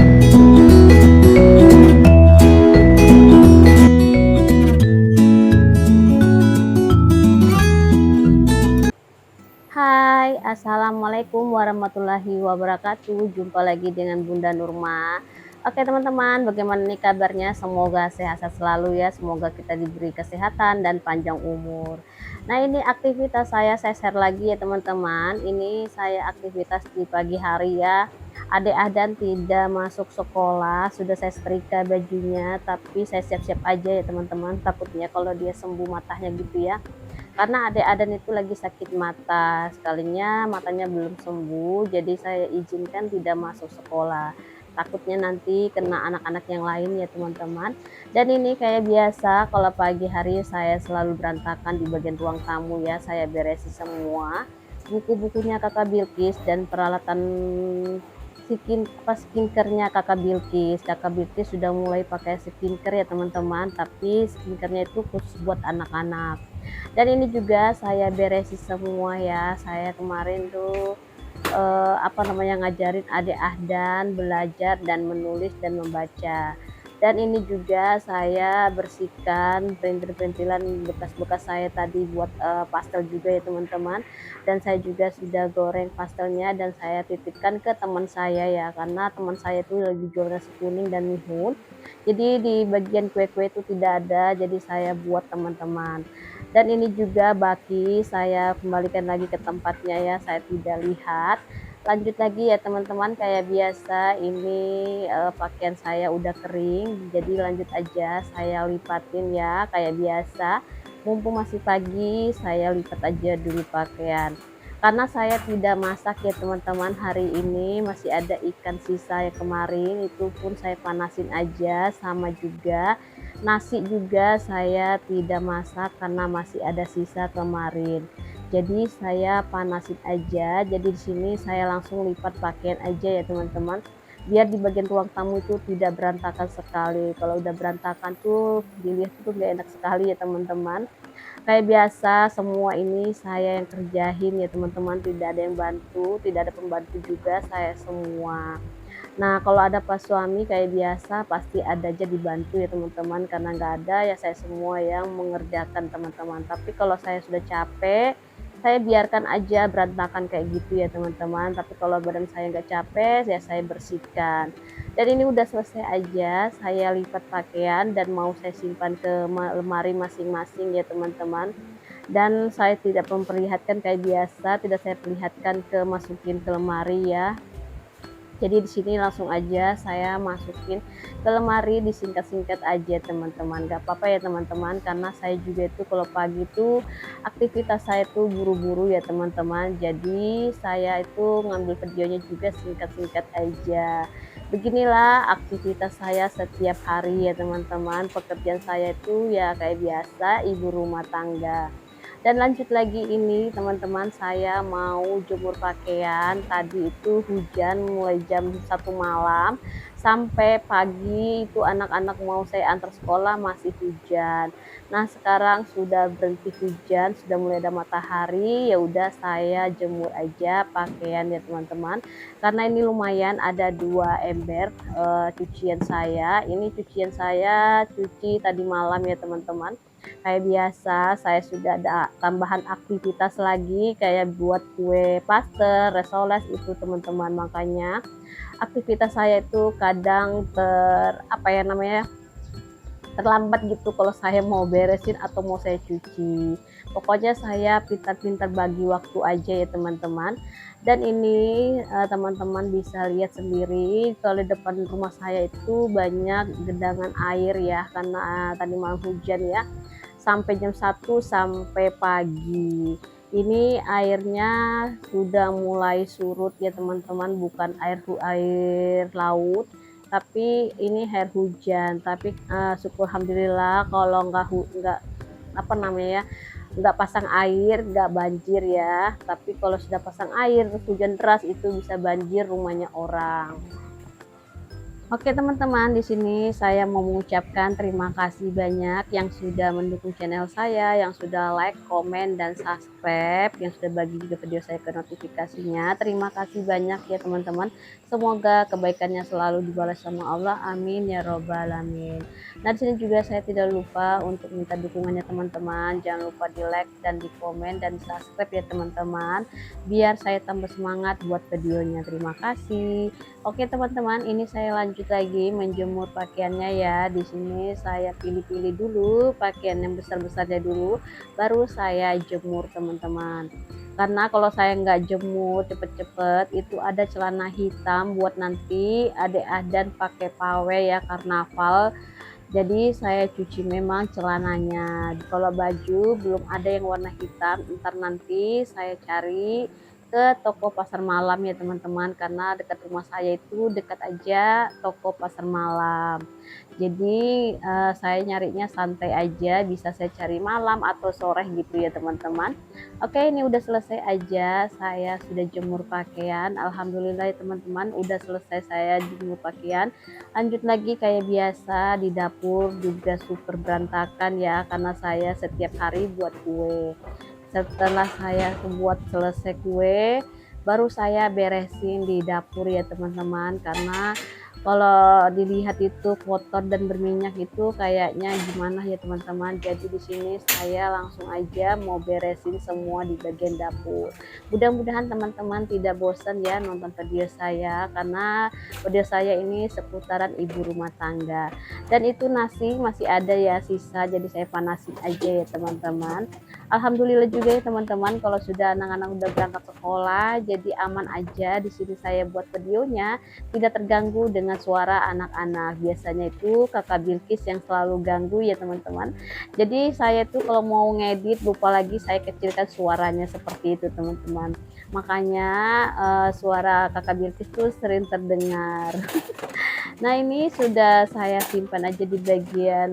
Hai, assalamualaikum warahmatullahi wabarakatuh. Jumpa lagi dengan Bunda Nurma. Oke teman-teman, bagaimana nih kabarnya? Semoga sehat selalu ya. Semoga kita diberi kesehatan dan panjang umur. Nah, ini aktivitas saya share lagi ya teman-teman. Ini saya aktivitas di pagi hari ya. Adik Adan tidak masuk sekolah, sudah saya setrika bajunya, tapi saya siap-siap aja ya teman-teman. Takutnya kalau dia sembuh matanya gitu ya, karena adik Adan itu lagi sakit mata, sekalinya matanya belum sembuh, jadi saya izinkan tidak masuk sekolah. Takutnya nanti kena anak-anak yang lain ya teman-teman. Dan ini kayak biasa, kalau pagi hari saya selalu berantakan di bagian ruang tamu ya, saya beresin semua. Buku-bukunya Kakak Bilkis dan peralatan skinkernya Kakak Bilkis. Kakak Bilkis sudah mulai pakai skincare ya teman-teman, tapi skinkernya itu khusus buat anak-anak. Dan ini juga saya beresin semua ya. Saya kemarin tuh ngajarin adik Ahdan belajar dan menulis dan membaca. Dan ini juga saya bersihkan perintil-perintilan bekas-bekas saya tadi buat pastel juga ya teman-teman. Dan saya juga sudah goreng pastelnya dan saya titipkan ke teman saya ya, karena teman saya itu lagi jual nasi kuning dan mihun. Jadi di bagian kue-kue itu tidak ada, jadi saya buat teman-teman. Dan ini juga baki saya kembalikan lagi ke tempatnya ya, saya tidak lihat. Lanjut lagi ya teman-teman, kayak biasa ini pakaian saya udah kering, jadi lanjut aja saya lipatin ya kayak biasa. Mumpung masih pagi, saya lipat aja dulu pakaian. Karena saya tidak masak ya teman-teman, hari ini masih ada ikan sisa yang kemarin, itu pun saya panasin aja. Sama juga nasi juga saya tidak masak karena masih ada sisa kemarin. Jadi saya panasin aja. Jadi di sini saya langsung lipat pakaian aja ya teman-teman. Biar di bagian ruang tamu itu tidak berantakan sekali. Kalau udah berantakan tuh dilihat tuh gak enak sekali ya teman-teman. Kayak biasa semua ini saya yang kerjain ya teman-teman. Tidak ada yang bantu, tidak ada pembantu juga, saya semua. Nah, kalau ada pas suami kayak biasa pasti ada aja dibantu ya teman-teman, karena nggak ada ya saya semua yang mengerjakan teman-teman. Tapi kalau saya sudah capek, saya biarkan aja berantakan kayak gitu ya teman-teman. Tapi kalau badan saya nggak capek, ya saya bersihkan. Dan ini udah selesai aja, saya lipat pakaian dan mau saya simpan ke lemari masing-masing ya teman-teman. Dan saya tidak memperlihatkan kayak biasa, tidak saya perlihatkan ke masukin ke lemari ya. Jadi di sini langsung aja saya masukin ke lemari, disingkat-singkat aja teman-teman. Gak apa-apa ya teman-teman, karena saya juga itu kalau pagi itu aktivitas saya tuh buru-buru ya teman-teman. Jadi saya itu ngambil videonya juga singkat-singkat aja. Beginilah aktivitas saya setiap hari ya teman-teman. Pekerjaan saya itu ya kayak biasa, ibu rumah tangga. Dan lanjut lagi ini teman-teman, saya mau jemur pakaian. Tadi itu hujan mulai jam 1 malam sampai pagi, itu anak-anak mau saya antar sekolah masih hujan. Nah, sekarang sudah berhenti hujan, sudah mulai ada matahari, ya udah saya jemur aja pakaian ya teman-teman. Karena ini lumayan ada 2 ember cucian saya. Ini cucian saya cuci tadi malam ya teman-teman. Kayak biasa saya sudah ada tambahan aktivitas lagi kayak buat kue pastel, resoles itu teman-teman. Makanya aktivitas saya itu kadang terlambat gitu kalau saya mau beresin atau mau saya cuci. Pokoknya saya pintar-pintar bagi waktu aja ya teman-teman. Dan ini teman-teman bisa lihat sendiri kalau di depan rumah saya itu banyak genangan air ya, karena tadi malam hujan ya, sampai jam 1 sampai pagi. Ini airnya sudah mulai surut ya teman-teman, bukan air laut, tapi ini air hujan. Tapi syukur alhamdulillah kalau nggak pasang air, nggak banjir ya. Tapi kalau sudah pasang air terus hujan deras itu bisa banjir rumahnya orang. Oke teman-teman, di sini saya mau mengucapkan terima kasih banyak yang sudah mendukung channel saya, yang sudah like, komen, dan subscribe, yang sudah bagi juga video saya ke notifikasinya. Terima kasih banyak ya teman-teman. Semoga kebaikannya selalu dibalas sama Allah. Amin ya robbal alamin. Nah, di sini juga saya tidak lupa untuk minta dukungannya teman-teman. Jangan lupa di like dan di komen dan di subscribe ya teman-teman, biar saya tambah semangat buat videonya. Terima kasih. Oke teman-teman, ini saya lanjut lagi menjemur pakaiannya ya. Di sini saya pilih-pilih dulu pakaian yang besar-besarnya dulu, baru saya jemur teman-teman. Karena kalau saya nggak jemur cepet-cepet, itu ada celana hitam buat nanti adik Ahdan pakai pawai ya karnaval. Jadi saya cuci memang celananya. Kalau baju belum ada yang warna hitam, ntar nanti saya cari ke toko pasar malam ya teman-teman, karena dekat rumah saya itu dekat aja toko pasar malam. Jadi saya nyarinya santai aja, bisa saya cari malam atau sore gitu ya teman-teman. Oke, ini udah selesai aja, saya sudah jemur pakaian. Alhamdulillah ya teman-teman, udah selesai saya jemur pakaian. Lanjut lagi kayak biasa, di dapur juga super berantakan ya, karena saya setiap hari buat kue. Setelah saya buat selesai kue, baru saya beresin di dapur ya teman-teman, karena kalau dilihat itu kotor dan berminyak itu kayaknya gimana ya teman-teman. Jadi di sini saya langsung aja mau beresin semua di bagian dapur. Mudah-mudahan teman-teman tidak bosan ya nonton video saya, karena video saya ini seputaran ibu rumah tangga. Dan itu nasi masih ada ya sisa, jadi saya panasin aja ya teman-teman. Alhamdulillah juga ya teman-teman, kalau sudah anak-anak udah berangkat sekolah, jadi aman aja di sini saya buat videonya, tidak terganggu dengan suara anak-anak. Biasanya itu kakak Bilkis yang selalu ganggu ya teman-teman. Jadi saya tuh kalau mau ngedit lupa lagi saya kecilkan suaranya seperti itu teman-teman. Makanya suara kakak Bilkis tuh sering terdengar. Nah, ini sudah saya simpan aja di bagian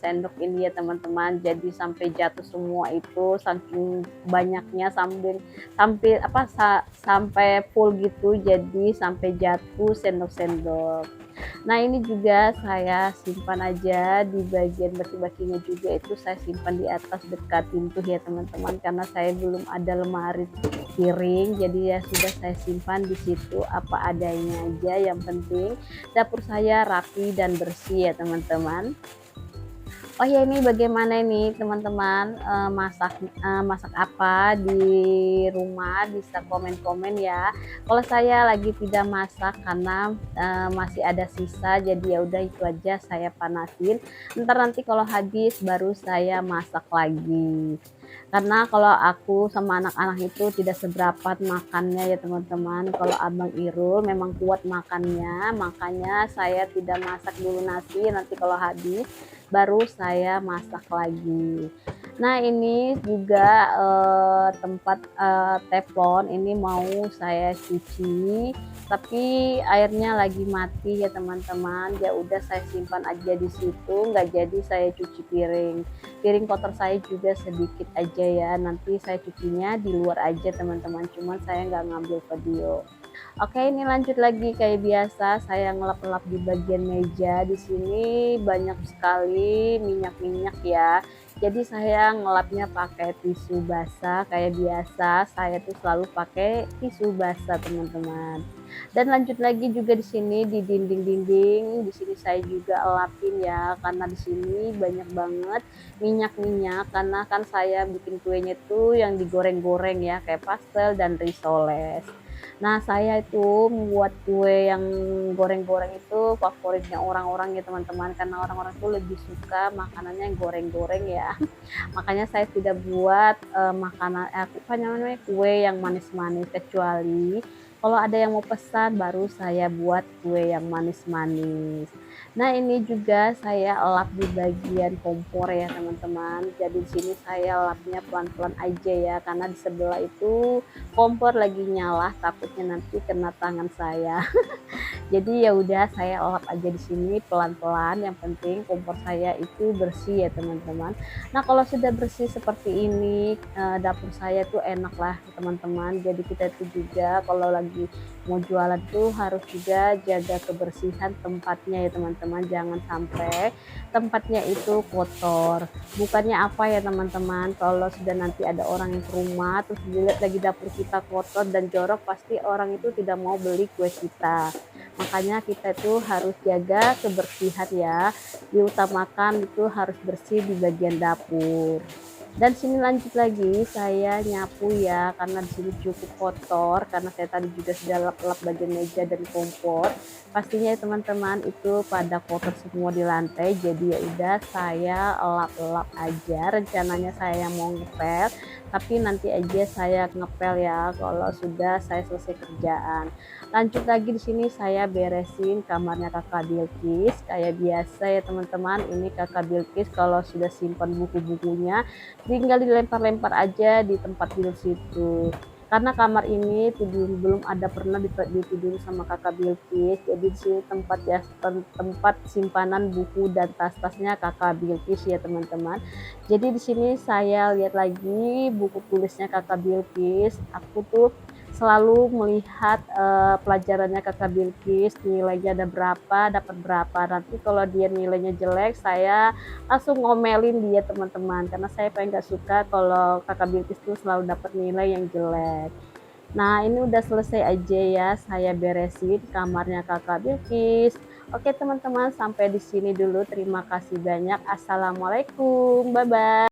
sendok ini ya teman-teman. Jadi sampai jatuh semua itu saking banyaknya, sampai full gitu. Jadi sampai jatuh sendok-sendok. Nah, ini juga saya simpan aja di bagian baki-bakinya juga, itu saya simpan di atas dekat pintu ya teman-teman, karena saya belum ada lemari piring, jadi ya sudah saya simpan di situ apa adanya aja. Yang penting dapur saya rapi dan bersih ya teman-teman. Oh ya, ini bagaimana ini teman-teman, masak apa di rumah, bisa komen-komen ya. Kalau saya lagi tidak masak karena masih ada sisa, jadi ya udah itu aja saya panasin. Ntar nanti kalau habis baru saya masak lagi. Karena kalau aku sama anak-anak itu tidak seberapa makannya ya teman-teman. Kalau Abang Irul memang kuat makannya, makanya saya tidak masak dulu nasi, nanti kalau habis baru saya masak lagi. Nah, ini juga tempat teflon ini mau saya cuci, tapi airnya lagi mati ya teman-teman. Ya udah saya simpan aja di situ, nggak jadi saya cuci piring. Piring kotor saya juga sedikit aja ya, nanti saya cucinya di luar aja teman-teman, cuman saya nggak ngambil video. Oke, ini lanjut lagi kayak biasa, saya ngelap-ngelap di bagian meja. Di sini banyak sekali minyak-minyak ya. Jadi saya ngelapnya pakai tisu basah kayak biasa. Saya tuh selalu pakai tisu basah, teman-teman. Dan lanjut lagi juga di sini di dinding-dinding. Di sini saya juga elapin ya, karena di sini banyak banget minyak-minyak, karena kan saya bikin kuenya tuh yang digoreng-goreng ya, kayak pastel dan risoles. Nah, saya itu membuat kue yang goreng-goreng itu favoritnya orang-orang ya teman-teman, karena orang-orang itu lebih suka makanannya yang goreng-goreng ya. Makanya saya tidak buat makanan apa namanya kue yang manis-manis, kecuali kalau ada yang mau pesan baru saya buat kue yang manis-manis. Nah, ini juga saya lap di bagian kompor ya teman-teman. Jadi di sini saya lapnya pelan-pelan aja ya, karena di sebelah itu kompor lagi nyala, takutnya nanti kena tangan saya. Jadi ya udah saya lap aja di sini pelan-pelan, yang penting kompor saya itu bersih ya teman-teman. Nah, kalau sudah bersih seperti ini, dapur saya tuh enak lah teman-teman. Jadi kita itu juga kalau lagi lagi mau jualan tuh harus juga jaga kebersihan tempatnya ya teman-teman, jangan sampai tempatnya itu kotor. Bukannya apa ya teman-teman, kalau sudah nanti ada orang yang ke rumah terus dilihat lagi dapur kita kotor dan jorok, pasti orang itu tidak mau beli kue kita. Makanya kita itu harus jaga kebersihan ya, diutamakan itu harus bersih di bagian dapur. Dan sini lanjut lagi saya nyapu ya, karena di sini cukup kotor karena saya tadi juga sudah lap-lap bagian meja dan kompor. Pastinya ya teman-teman itu pada kotor semua di lantai, jadi ya udah saya lap-lap aja. Rencananya saya mau ngepel, tapi nanti aja saya ngepel ya kalau sudah saya selesai kerjaan. Lanjut lagi di sini saya beresin kamarnya Kakak Bilkis kayak biasa ya teman-teman. Ini Kakak Bilkis kalau sudah simpan buku-bukunya tinggal dilempar-lempar aja di tempat tidur situ, karena kamar ini belum ada pernah ditidur sama Kakak Bilkis. Jadi di sini tempat ya, tempat simpanan buku dan tas-tasnya Kakak Bilkis ya teman-teman. Jadi di sini saya lihat lagi buku tulisnya Kakak Bilkis. Aku tuh selalu melihat pelajarannya Kakak Bilkis, nilainya ada berapa, dapat berapa. Nanti kalau dia nilainya jelek, saya langsung ngomelin dia teman-teman, karena saya paling gak suka kalau Kakak Bilkis tuh selalu dapat nilai yang jelek. Nah ini udah selesai aja ya, saya beresin kamarnya Kakak Bilkis. Oke teman-teman, sampai di sini dulu, terima kasih banyak. Assalamualaikum, bye bye.